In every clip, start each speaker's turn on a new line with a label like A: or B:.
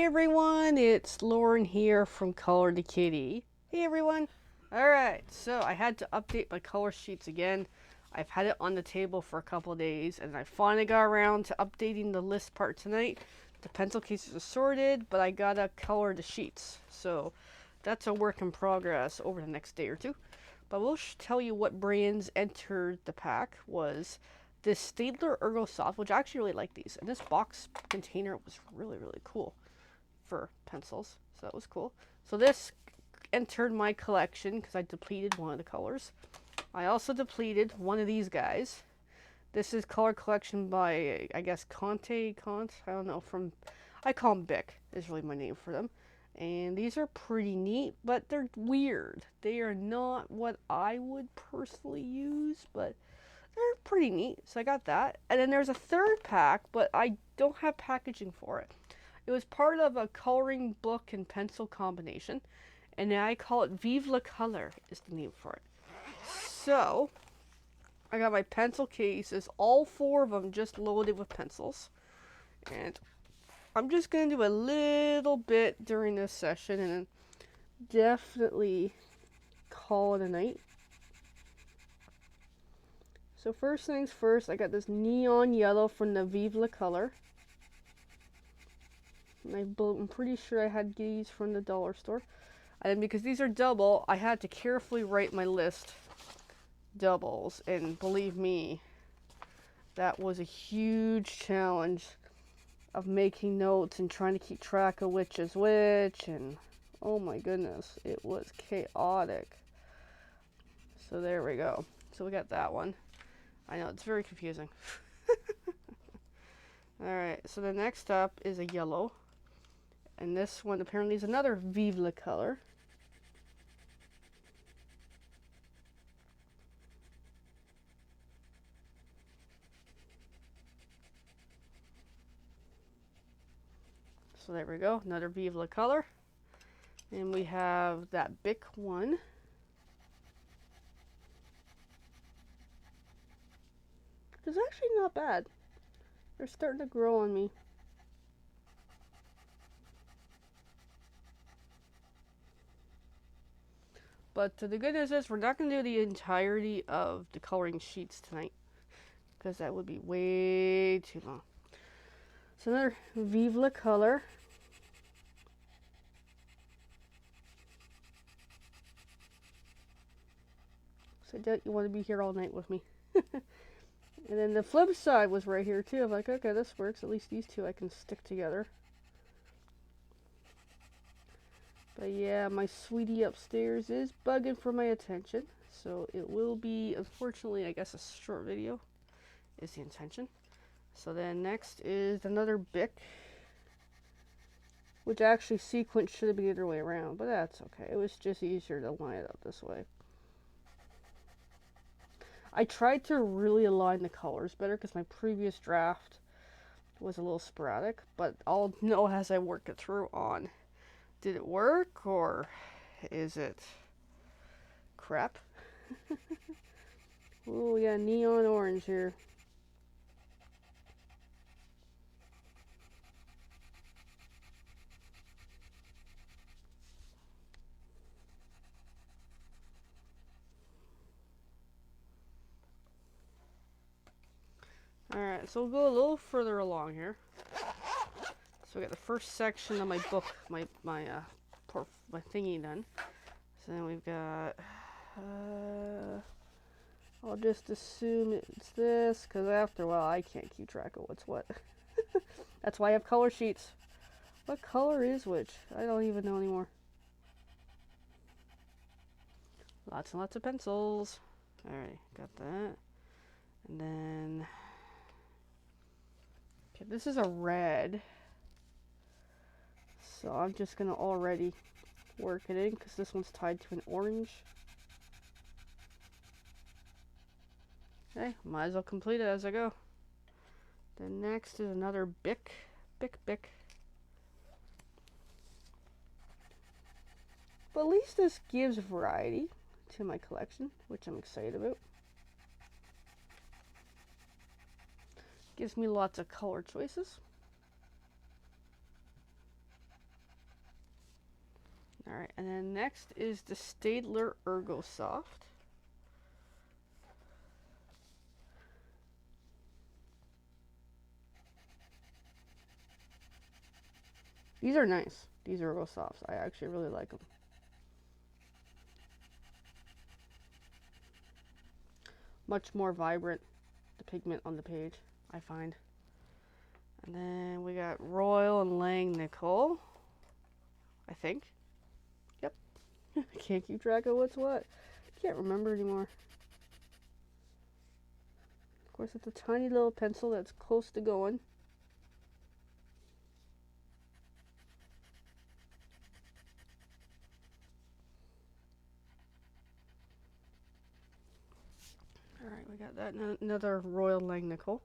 A: everyone, it's Lauren here from Color to Kitty. Hey everyone. Alright, so I had to update my color sheets again. I've had it on the table for a couple of days and I finally got around to updating the list part tonight. The pencil cases are sorted, but I gotta color the sheets. So that's a work in progress over the next day or two. But we'll tell you what brands entered the pack was this Staedtler Ergo Soft, which I actually really like these. And this box container was really, really cool for pencils. So that was cool. So this entered my collection because I depleted one of the colors. I also depleted one of these guys. This is color collection by, I guess, Conte, I don't know, I call them Bic, is really my name for them. And these are pretty neat, but they're weird. They are not what I would personally use, but they're pretty neat. So I got that. And then there's a third pack, but I don't have packaging for it. It was part of a coloring book and pencil combination, and I call it Vive Le Color is the name for it. So I got my pencil cases, all four of them just loaded with pencils, and I'm just going to do a little bit during this session and then definitely call it a night. So first things first, I got this neon yellow from the Vive Le Color. I'm pretty sure I had these from the dollar store. And because these are double, I had to carefully write my list doubles. And believe me, that was a huge challenge of making notes and trying to keep track of which is which. And oh my goodness, it was chaotic. So there we go. So we got that one. I know, it's very confusing. Alright, so the next up is a yellow. And this one apparently is another Vive Le Color. So there we go, another Vive Le Color. And we have that Bic one. It's actually not bad. They're starting to grow on me. But the good news is we're not going to do the entirety of the coloring sheets tonight, because that would be way too long. So another Vive Le Color. So I doubt you want to be here all night with me. And then the flip side was right here too. I'm like, okay, this works. At least these two I can stick together. But yeah, my sweetie upstairs is bugging for my attention. So it will be, unfortunately, I guess a short video is the intention. So then next is another Bic, which actually sequence should have been the other way around, but that's okay. It was just easier to line it up this way. I tried to really align the colors better because my previous draft was a little sporadic, but I'll know as I work it through on, did it work or is it crap? Oh, we got neon orange here. Alright, so we'll go a little further along here. So we got the first section of my book, my thingy done. So then we've got, I'll just assume it's this, because after a while I can't keep track of what's what. That's why I have color sheets. What color is which? I don't even know anymore. Lots and lots of pencils. Alright, got that. And then, okay, this is a red. So I'm just going to already work it in because this one's tied to an orange. Okay, might as well complete it as I go. Then next is another Bic. Bic. But at least this gives variety to my collection, which I'm excited about. Gives me lots of color choices. Alright, and then next is the Staedtler Ergo Soft. These are nice. These Ergo Softs. I actually really like them. Much more vibrant, the pigment on the page, I find. And then we got Royal and Langnickel, I think. Yep. I can't keep track of what's what. Can't remember anymore. Of course, it's a tiny little pencil that's close to going. Alright, we got that. Another Royal Langnickel.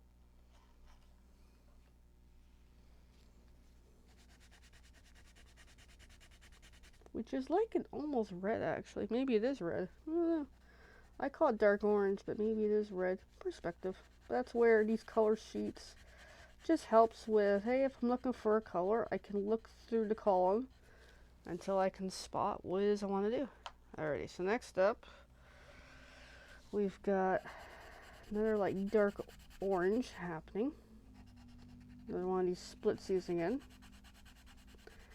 A: Which is like an almost red, actually. Maybe it is red. I don't know. I call it dark orange, but maybe it is red. Perspective. That's where these color sheets just helps with, hey, if I'm looking for a color, I can look through the column until I can spot what it is I want to do. Alrighty, so next up, we've got another like dark orange happening. Another one of these split seas again.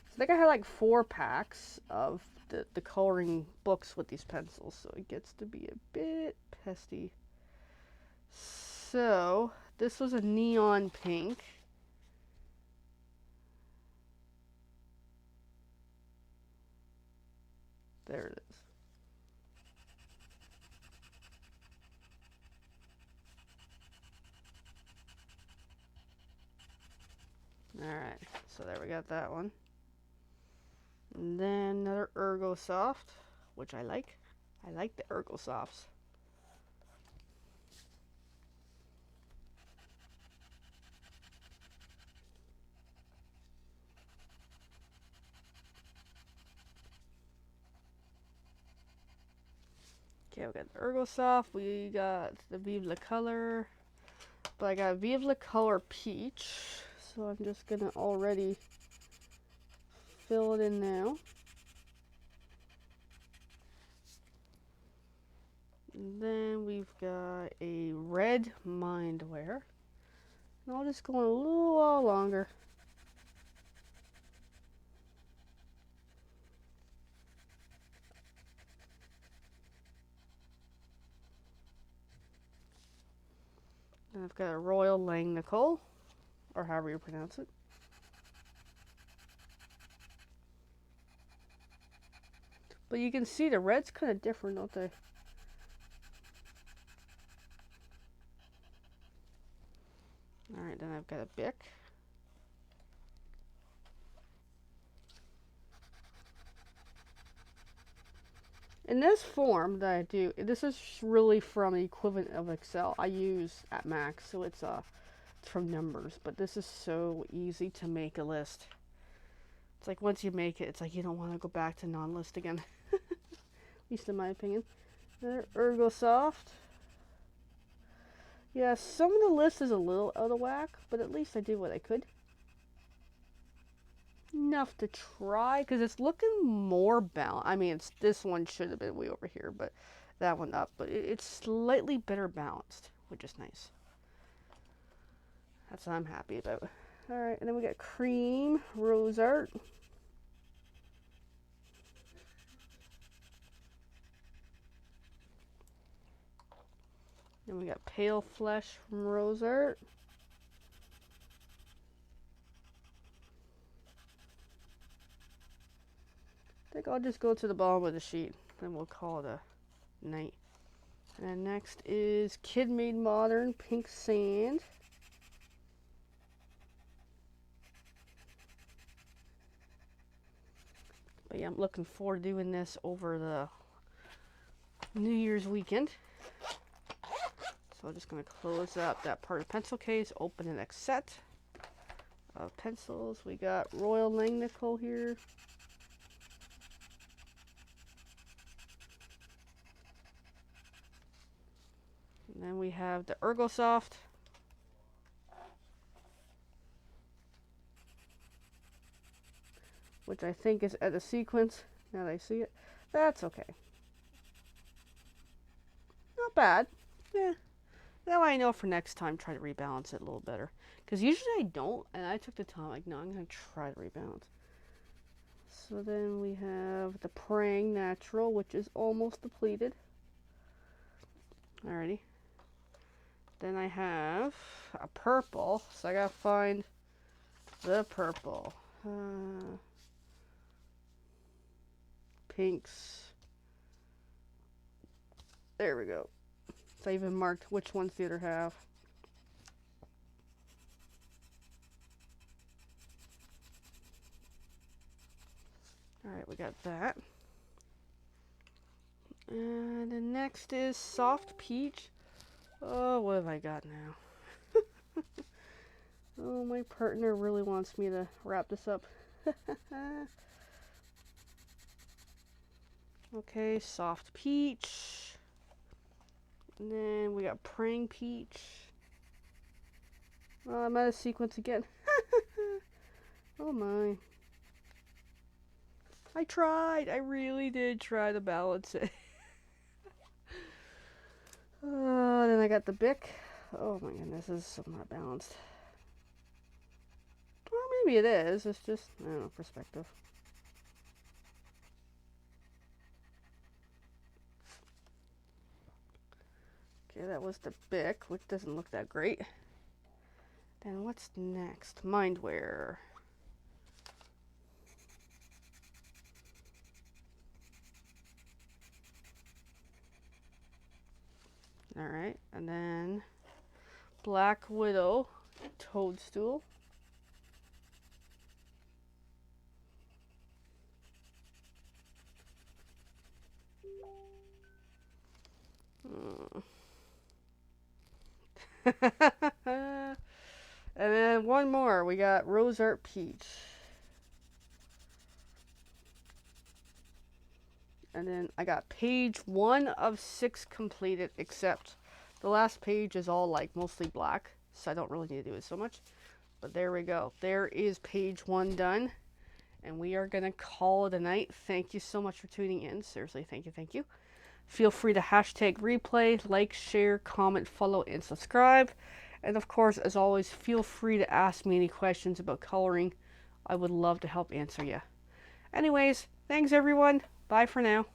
A: So I think I had like 4 packs of the coloring books with these pencils, so it gets to be a bit pesty. So this was a neon pink. There it is. Alright, so there we got that one. And then another Ergo Soft, which I like. I like the Ergo Softs. Okay, we got the Ergo Soft, we got the Vive Le Color, but I got Vive Le Color Peach, so I'm just gonna already fill it in now. And then we've got a red Mindware. And I'll just go on a little while longer. And I've got a Royal Langnickel, or however you pronounce it. But you can see the red's kind of different, don't they? Alright, then I've got a Bic. In this form that I do, this is really from the equivalent of Excel I use at Max, so it's from numbers, but this is so easy to make a list. It's like once you make it, it's like you don't want to go back to non-list again. At least in my opinion. Another Ergo Soft. Yeah, some of the list is a little out of whack, but at least I did what I could. Enough to try, because it's looking more balanced. I mean, this one should have been way over here, but that one up. But it's slightly better balanced, which is nice. That's what I'm happy about. Alright, and then we got Cream Rose Art. Then we got Pale Flesh from Rose Art. I think I'll just go to the bottom of the sheet, then we'll call it a night. And next is Kid Made Modern Pink Sand. But yeah, I'm looking forward to doing this over the New Year's weekend. So I'm just going to close up that part of the pencil case, open the next set of pencils. We got Royal Langnickel here. And then we have the Ergo Soft. Which I think is at a sequence. Now that I see it. That's okay. Not bad. Yeah. That way I know for next time, try to rebalance it a little better. Because usually I don't, and I took the time, like, no, I'm going to try to rebalance. So then we have the Prang Natural, which is almost depleted. Alrighty. Then I have a purple, so I gotta find the purple. Pinks. There we go. So I even marked which one's the other half. Alright, we got that. And the next is Soft Peach. Oh, what have I got now? Oh, my partner really wants me to wrap this up. Okay, Soft Peach. And then we got Prang Peach. Oh, I'm out of sequence again. Oh my. I tried. I really did try to balance it. Then I got the Bic. Oh my goodness, this is so not balanced. Well, maybe it is. It's just, I don't know, perspective. Okay, that was the Bic, which doesn't look that great. Then what's next? Mindware. Alright, and then Black Widow Toadstool. And then one more. We got Rose Art Peach. And then I got page 1 of 6 completed, except the last page is all like mostly black, so I don't really need to do it so much. But there we go. There is page 1 done. And we are going to call it a night. Thank you so much for tuning in. Seriously, thank you, thank you. Feel free to hashtag replay, like, share, comment, follow, and subscribe. And of course, as always, feel free to ask me any questions about coloring. I would love to help answer you. Anyways, thanks everyone. Bye for now.